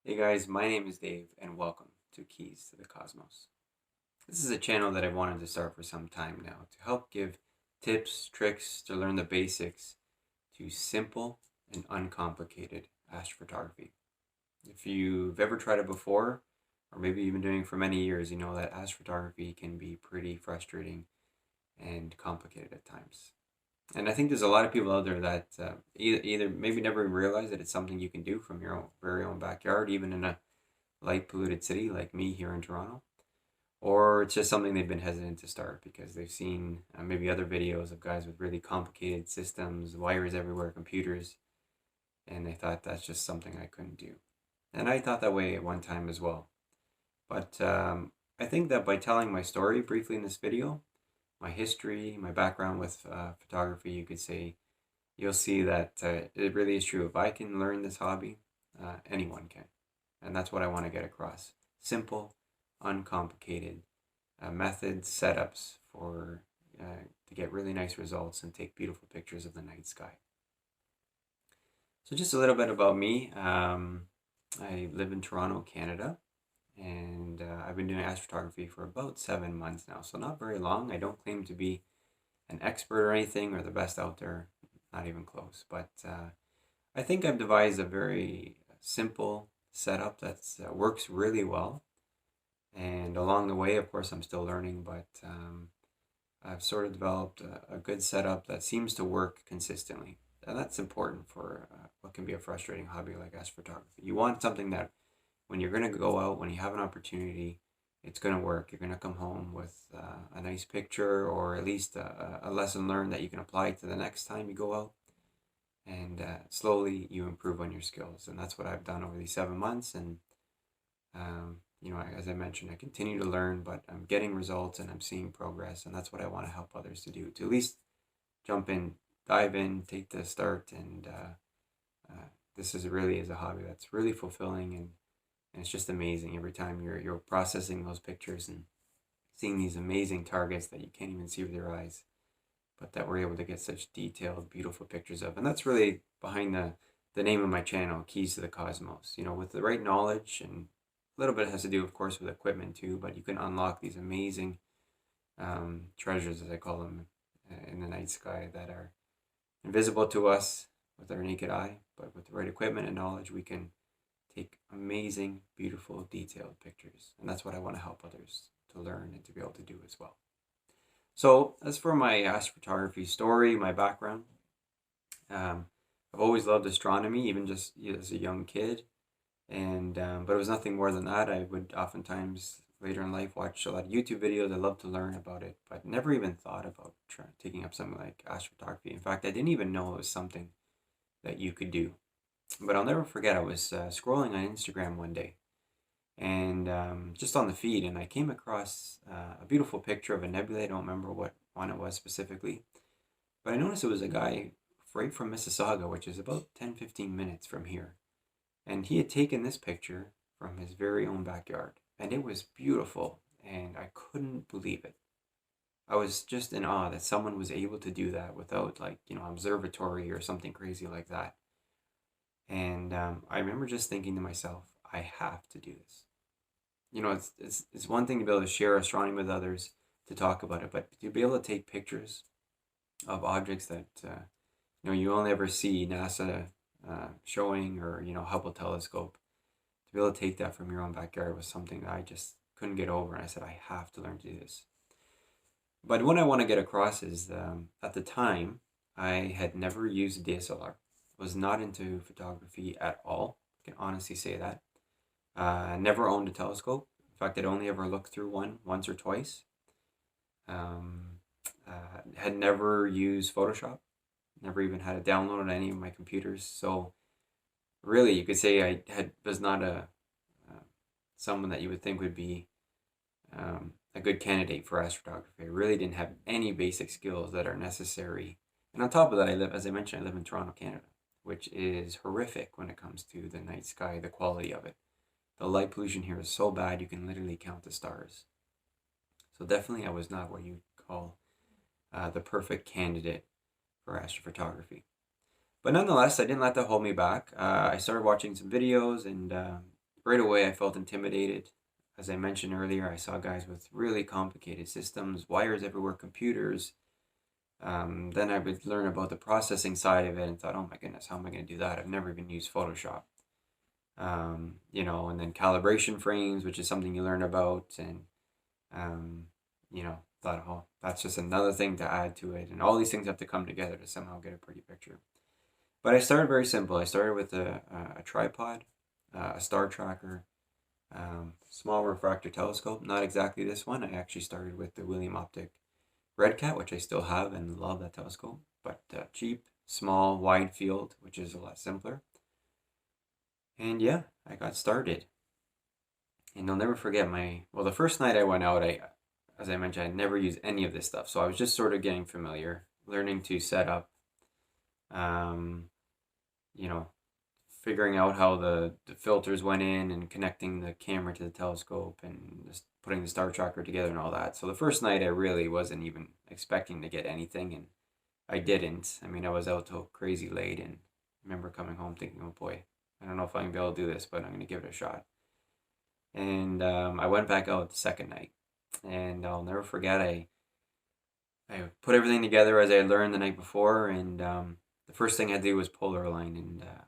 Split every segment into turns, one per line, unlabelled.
Hey guys, my name is Dave and welcome to Keys to the Cosmos. This is a channel that I've wanted to start for some time now to help give tips, tricks to learn the basics to simple and uncomplicated astrophotography. If you've ever tried it before, or maybe you've been doing it for many years, you know that astrophotography can be pretty frustrating and complicated at times. And I think there's a lot of people out there that either maybe never even realize that it's something you can do from your very own backyard, even in a light polluted city like me here in Toronto, or it's just something they've been hesitant to start because they've seen maybe other videos of guys with really complicated systems, wires everywhere, computers, and they thought that's just something I couldn't do. And I thought that way at one time as well. But I think that by telling my story briefly in this video, my history, my background with photography, you could say, you'll see that it really is true. If I can learn this hobby, anyone can. And that's what I want to get across. Simple, uncomplicated methods, setups for to get really nice results and take beautiful pictures of the night sky. So just a little bit about me. I live in Toronto, Canada, and I've been doing astrophotography for about 7 months now, so not very long. I don't claim to be an expert or anything or the best out there, not even close, but I think I've devised a very simple setup that works really well. And along the way, of course, I'm still learning, but I've sort of developed a good setup that seems to work consistently. And that's important for what can be a frustrating hobby like astrophotography. You want something that when you're going to go out, when you have an opportunity, it's going to work. You're going to come home with a nice picture or at least a lesson learned that you can apply to the next time you go out. And slowly you improve on your skills. And that's what I've done over these 7 months. And as I mentioned, I continue to learn, but I'm getting results and I'm seeing progress, and that's what I want to help others to do, to at least jump in, dive in, take the start, and this is a hobby that's really fulfilling, and it's just amazing every time you're processing those pictures and seeing these amazing targets that you can't even see with your eyes, but that we're able to get such detailed, beautiful pictures of, and that's really behind the name of my channel, Keys to the Cosmos. With the right knowledge, and a little bit has to do, of course, with equipment too, but you can unlock these amazing treasures, as I call them, in the night sky that are invisible to us with our naked eye, but with the right equipment and knowledge, we can take amazing, beautiful, detailed pictures. And that's what I want to help others to learn and to be able to do as well. So as for my astrophotography story, my background, I've always loved astronomy, even just as a young kid. And but it was nothing more than that. I would oftentimes later in life watch a lot of YouTube videos. I love to learn about it, but never even thought about taking up something like astrophotography. In fact, I didn't even know it was something that you could do. But I'll never forget, I was scrolling on Instagram one day, and just on the feed, and I came across a beautiful picture of a nebula. I don't remember what one it was specifically, but I noticed it was a guy right from Mississauga, which is about 10-15 minutes from here. And he had taken this picture from his very own backyard. And it was beautiful. And I couldn't believe it. I was just in awe that someone was able to do that without, like, observatory or something crazy like that. And I remember just thinking to myself, I have to do this. It's one thing to be able to share astronomy with others, to talk about it, but to be able to take pictures of objects that, you only ever see NASA showing, or Hubble telescope, to be able to take that from your own backyard was something that I just couldn't get over, and I said I have to learn to do this. But what I want to get across is at the time I had never used a DSLR, was not into photography at all. I can honestly say that. Never owned a telescope. In fact, I'd only ever looked through one once or twice. Had never used Photoshop, never even had it downloaded on any of my computers. So really, you could say I was not someone that you would think would be a good candidate for astrophotography. I really didn't have any basic skills that are necessary. And on top of that, as I mentioned, I live in Toronto, Canada, which is horrific when it comes to the night sky, the quality of it. The light pollution here is so bad you can literally count the stars. So definitely I was not what you call the perfect candidate for astrophotography. But nonetheless, I didn't let that hold me back. I started watching some videos, and right away I felt intimidated. As I mentioned earlier, I saw guys with really complicated systems, wires everywhere, computers. Then I would learn about the processing side of it and thought, oh my goodness, how am I going to do that? I've never even used Photoshop. And then calibration frames, which is something you learn about, and um, thought, oh, that's just another thing to add to it, and all these things have to come together to somehow get a pretty picture. But I started very simple. I started with a tripod, a star tracker, small refractor telescope. Not exactly this one. I actually started with the William Optic Red Cat, which I still have and love that telescope, but cheap, small, wide field, which is a lot simpler. And yeah, I got started. And I'll never forget the first night I went out, as I mentioned, I never used any of this stuff. So I was just sort of getting familiar, learning to set up, um, you know, figuring out how the filters went in and connecting the camera to the telescope and just putting the star tracker together and all that. So the first night I really wasn't even expecting to get anything, and I didn't. I mean, I was out till crazy late, and I remember coming home thinking, oh boy, I don't know if I'm gonna be able to do this, but I'm gonna give it a shot. And I went back out the second night, and I'll never forget. I put everything together as I had learned the night before, and the first thing I did was polar align, and I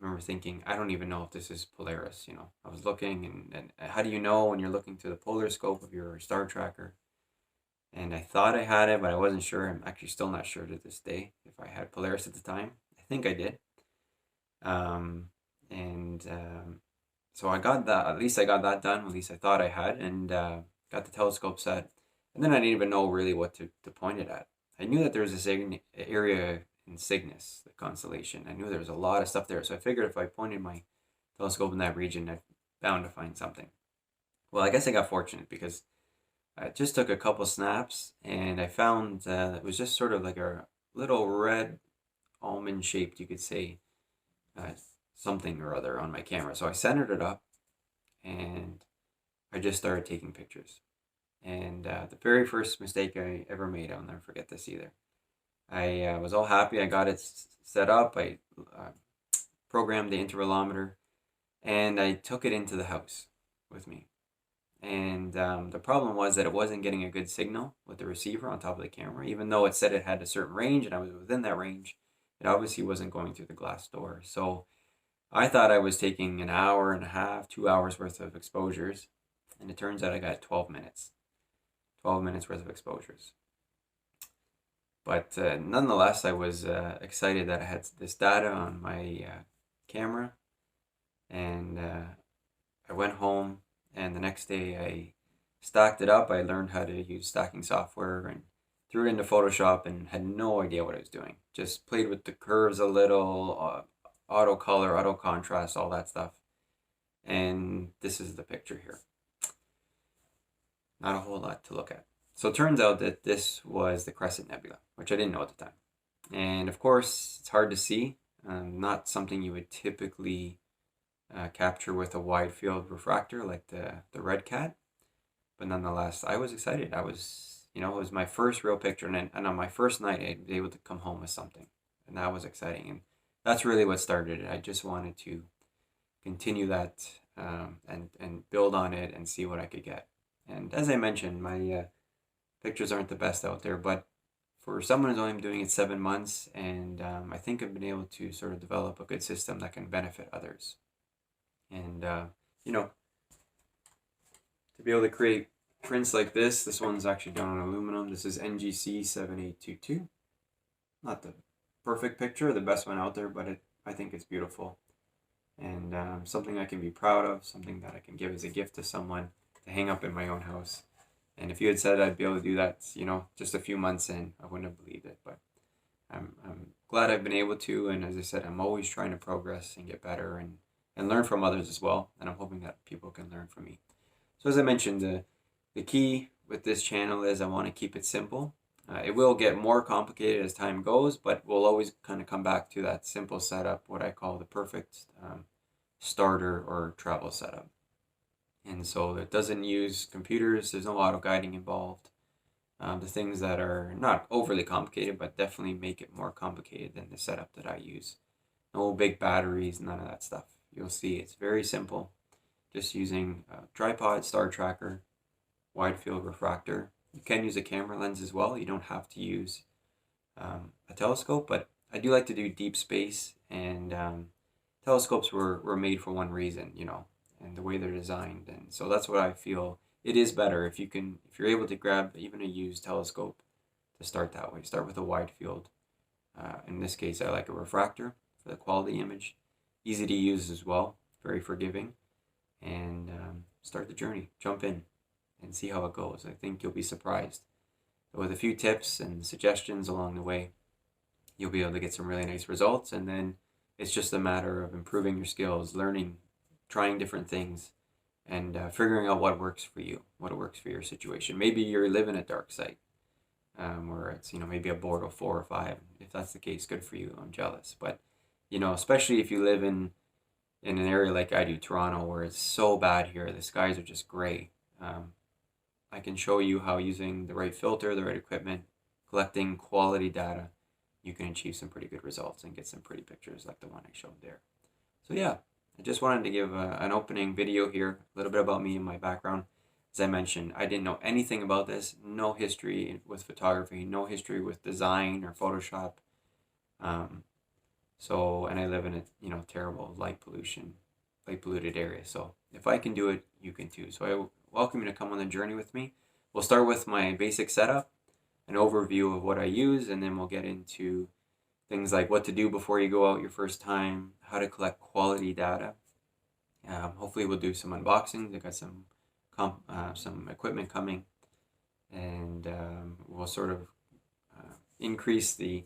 remember thinking, I don't even know if this is Polaris. I was looking, and how do you know when you're looking through the polar scope of your star tracker? And I thought I had it, but I wasn't sure. I'm actually still not sure to this day if I had Polaris at the time. I think I did. And So I got that. At least I got that done. At least I thought I had, and got the telescope set. And then I didn't even know really what to point it at. I knew that there was this area in Cygnus, the constellation. I knew there was a lot of stuff there. So I figured if I pointed my telescope in that region, I'd bound to find something. Well, I guess I got fortunate because I just took a couple snaps and I found it was just sort of like a little red almond shaped, you could say, uh, something or other on my camera. So I centered it up and I just started taking pictures. And the very first mistake I ever made, I'll never forget this either. I was all happy. I got it set up. I programmed the intervalometer and I took it into the house with me. And the problem was that it wasn't getting a good signal with the receiver on top of the camera. Even though it said it had a certain range and I was within that range, it obviously wasn't going through the glass door. So I thought I was taking an hour and a half, 2 hours worth of exposures. And it turns out I got 12 minutes. 12 minutes worth of exposures. But nonetheless, I was excited that I had this data on my camera. And I went home, and the next day I stacked it up. I learned how to use stacking software and threw it into Photoshop and had no idea what I was doing. Just played with the curves a little, auto color, auto contrast, all that stuff. And this is the picture here. Not a whole lot to look at. So it turns out that this was the Crescent Nebula, which I didn't know at the time. And of course, it's hard to see. Not something you would typically capture with a wide field refractor like the Red Cat. But nonetheless, I was excited. I was, it was my first real picture. And on my first night, I was able to come home with something. And that was exciting. And that's really what started it. I just wanted to continue that and build on it and see what I could get. And as I mentioned, my pictures aren't the best out there, but for someone who's only been doing it 7 months, and I think I've been able to sort of develop a good system that can benefit others. And, to be able to create prints like this one's actually done on aluminum. This is NGC 7822. Not the perfect picture, the best one out there, but I think it's beautiful. And something I can be proud of, something that I can give as a gift to someone to hang up in my own house. And if you had said I'd be able to do that, just a few months in, I wouldn't have believed it. But I'm glad I've been able to. And as I said, I'm always trying to progress and get better and learn from others as well. And I'm hoping that people can learn from me. So as I mentioned, the key with this channel is I want to keep it simple. It will get more complicated as time goes, but we'll always kind of come back to that simple setup, what I call the perfect starter or travel setup. And so it doesn't use computers, there's no auto guiding involved. The things that are not overly complicated, but definitely make it more complicated than the setup that I use. No big batteries, none of that stuff. You'll see it's very simple. just using a tripod, star tracker, wide field refractor. You can use a camera lens as well. You don't have to use a telescope, but I do like to do deep space, and telescopes were made for one reason, you know, and the way they're designed. And so that's what I feel. It is better if you're able to grab even a used telescope to start that way. Start with a wide field. In this case, I like a refractor for the quality image. Easy to use as well, very forgiving. And start the journey. Jump in and see how it goes. I think you'll be surprised. With a few tips and suggestions along the way, you'll be able to get some really nice results. And then it's just a matter of improving your skills, learning, trying different things, and figuring out what works for you, what works for your situation. Maybe you're living a dark site, where it's, you know, maybe a Bortle 4 or 5. If that's the case, good for you. I'm jealous. But, you know, especially if you live in an area like I do, Toronto, where it's so bad here, the skies are just gray. I can show you how using the right filter, the right equipment, collecting quality data, you can achieve some pretty good results and get some pretty pictures like the one I showed there. So yeah, I just wanted to give an opening video here, a little bit about me and my background. As I mentioned, I didn't know anything about this, no history with photography, no history with design or Photoshop. And I live in a, you know, terrible light polluted area. So if I can do it, you can too. So I welcome you to come on the journey with me. We'll start with my basic setup, an overview of what I use, and then we'll get into things like what to do before you go out your first time, how to collect quality data. Hopefully we'll do some unboxings. I got some equipment coming, and we'll sort of increase the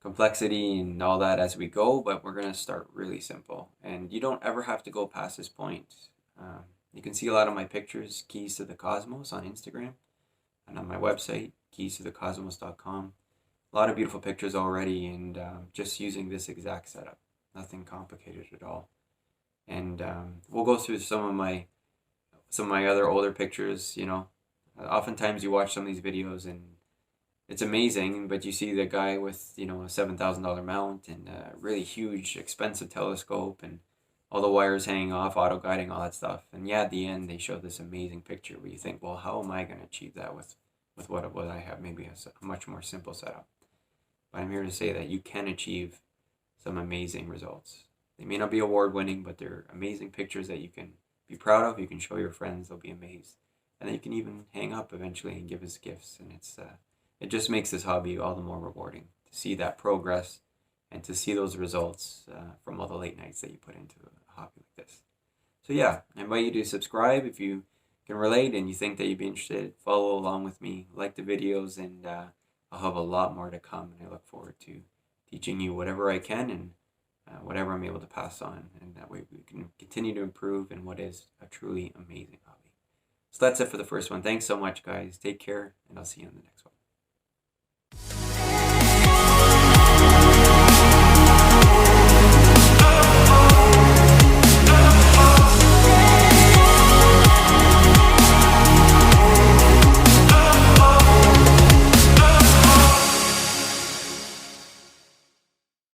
complexity and all that as we go, but we're going to start really simple. And you don't ever have to go past this point. You can see a lot of my pictures, Keys to the Cosmos, on Instagram, and on my website, keystothecosmos.com. A lot of beautiful pictures already, and just using this exact setup. Nothing complicated at all. And we'll go through some of my other older pictures. You know, oftentimes you watch some of these videos and it's amazing, but you see the guy with, you know, a $7,000 mount and a really huge, expensive telescope and all the wires hanging off, auto guiding, all that stuff. And yeah, at the end they show this amazing picture where you think, well, how am I going to achieve that with what I have? Maybe a much more simple setup. But I'm here to say that you can achieve some amazing results. They may not be award-winning, but they're amazing pictures that you can be proud of. You can show your friends; they'll be amazed, and then you can even hang up eventually and give as gifts. And it just makes this hobby all the more rewarding to see that progress and to see those results from all the late nights that you put into a hobby like this. So yeah, I invite you to subscribe if you can relate and you think that you'd be interested. Follow along with me, like the videos, and I'll have a lot more to come. And I look forward to teaching you whatever I can and whatever I'm able to pass on. And that way we can continue to improve in what is a truly amazing hobby. So that's it for the first one. Thanks so much, guys. Take care, and I'll see you on the next one.